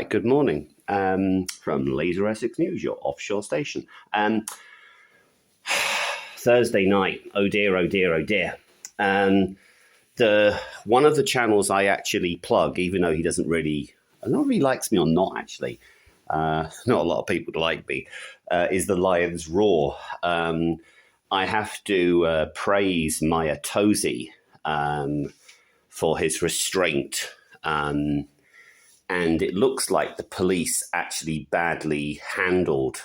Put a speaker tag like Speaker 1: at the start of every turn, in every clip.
Speaker 1: Good morning from Laser Essex News, your offshore station. Thursday night, oh dear, oh dear, oh dear. One of the channels I actually plug, even though he doesn't really, I don't know if he likes me or not actually, not a lot of people like me, is the Lions Roar. I have to praise Maya Tozy for his restraint. And it looks like the police actually badly handled.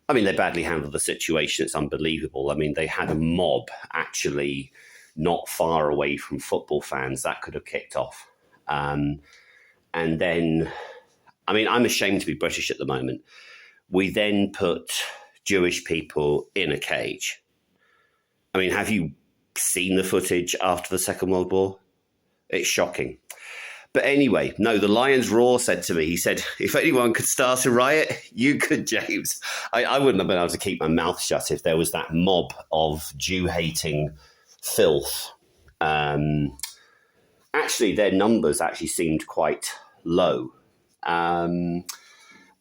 Speaker 1: They badly handled the situation. It's unbelievable. They had a mob actually not far away from football fans that could have kicked off. And then, I'm ashamed to be British at the moment. We then put Jewish people in a cage. Have you seen the footage after the Second World War? It's shocking. But anyway, no, the Lions Roar said to me, he said, if anyone could start a riot, you could, James. I wouldn't have been able to keep my mouth shut if there was that mob of Jew-hating filth. Actually, their numbers actually seemed quite low.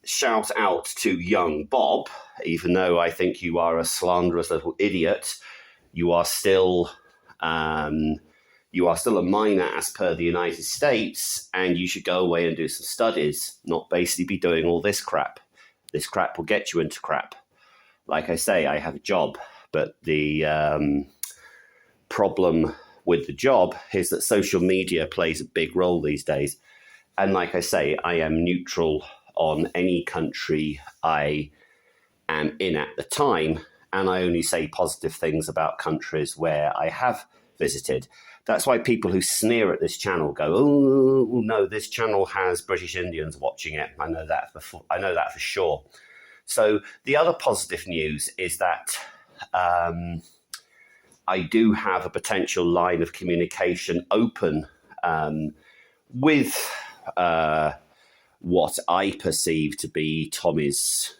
Speaker 1: Shout out to young Bob, even though I think you are a slanderous little idiot, you are still a minor as per the United States, and you should go away and do some studies, not basically be doing all this crap. This crap will get you into crap. Like I say, I have a job, but the problem with the job is that social media plays a big role these days. And like I say, I am neutral on any country I am in at the time, and I only say positive things about countries where I have visited. That's why people who sneer at this channel go, "Oh no, this channel has British Indians watching it." I know that for sure. So the other positive news is that I do have a potential line of communication open with what I perceive to be Tommy's,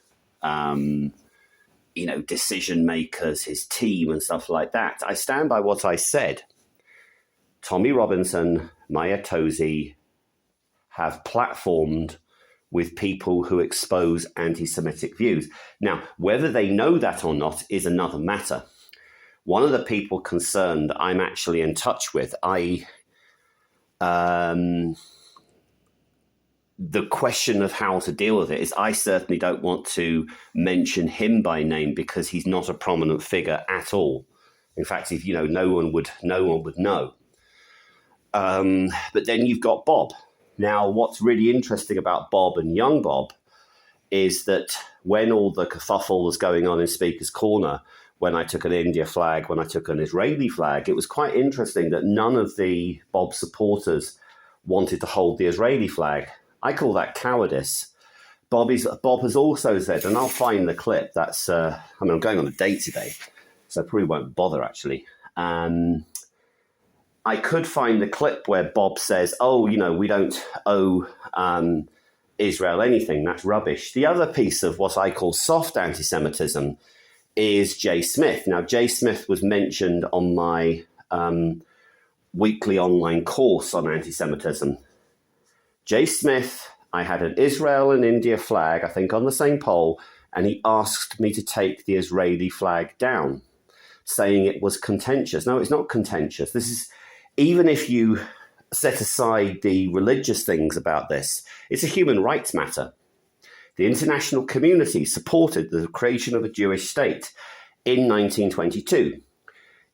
Speaker 1: decision makers, his team, and stuff like that. I stand by what I said. Tommy Robinson, Maya Tozy have platformed with people who expose anti-Semitic views. Now, whether they know that or not is another matter. One of the people concerned I'm actually in touch with, the question of how to deal with it is I certainly don't want to mention him by name because he's not a prominent figure at all. In fact, if no one would know. But then you've got Bob. Now, what's really interesting about Bob and young Bob is that when all the kerfuffle was going on in Speaker's Corner, when I took an India flag, when I took an Israeli flag, it was quite interesting that none of the Bob supporters wanted to hold the Israeli flag. I call that cowardice. Bob has also said, and I'll find the clip, that's, I'm going on a date today, so I probably won't bother actually. I could find the clip where Bob says, we don't owe Israel anything. That's rubbish. The other piece of what I call soft anti-Semitism is Jay Smith. Now, Jay Smith was mentioned on my weekly online course on anti-Semitism. Jay Smith, I had an Israel and India flag, I think, on the same pole, and he asked me to take the Israeli flag down, saying it was contentious. No, it's not contentious. This is... Even if you set aside the religious things about this, it's a human rights matter. The international community supported the creation of a Jewish state in 1922.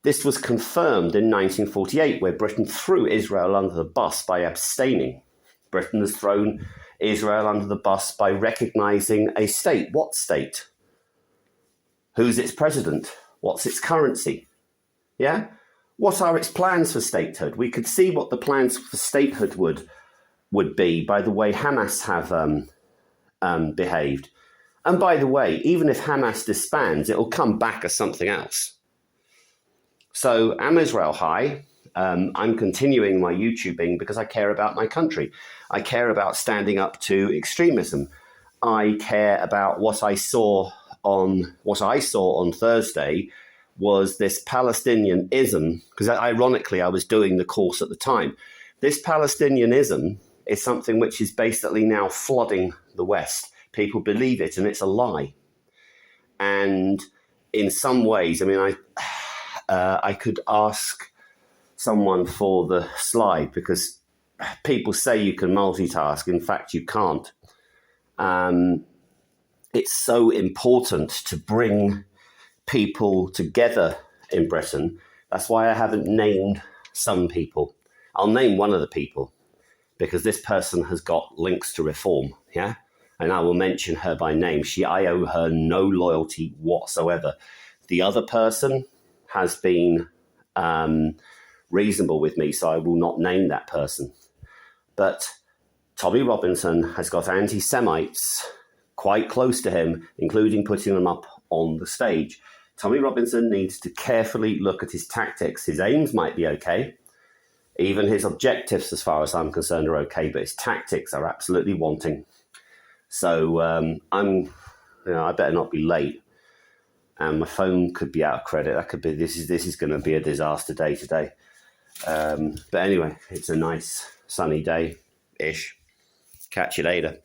Speaker 1: This was confirmed in 1948, where Britain threw Israel under the bus by abstaining. Britain has thrown Israel under the bus by recognizing a state. What state? Who's its president? What's its currency? Yeah? What are its plans for statehood? We could see what the plans for statehood would be by the way Hamas have behaved. And by the way, even if Hamas disbands, it will come back as something else. So Am Israel High. I'm continuing my YouTubing because I care about my country. I care about standing up to extremism. I care about what I saw on Thursday was this Palestinianism, because ironically I was doing the course at the time. This Palestinianism is something which is basically now flooding the West. People believe it, and it's a lie. And in some ways, I mean, I could ask someone for the slide, because people say you can multitask. In fact, you can't. It's so important to bring people together in Britain. That's why I haven't named some people. I'll name one of the people, because this person has got links to Reform, yeah? And I will mention her by name. I owe her no loyalty whatsoever. The other person has been reasonable with me, so I will not name that person. But Tommy Robinson has got anti-Semites quite close to him, including putting them up on the stage. Tommy Robinson needs to carefully look at his tactics. His aims might be okay. Even his objectives, as far as I'm concerned, are okay, but his tactics are absolutely wanting. So I better not be late, and my phone could be out of credit. That could be this is going to be a disaster day today. But anyway, it's a nice sunny day-ish. Catch you later.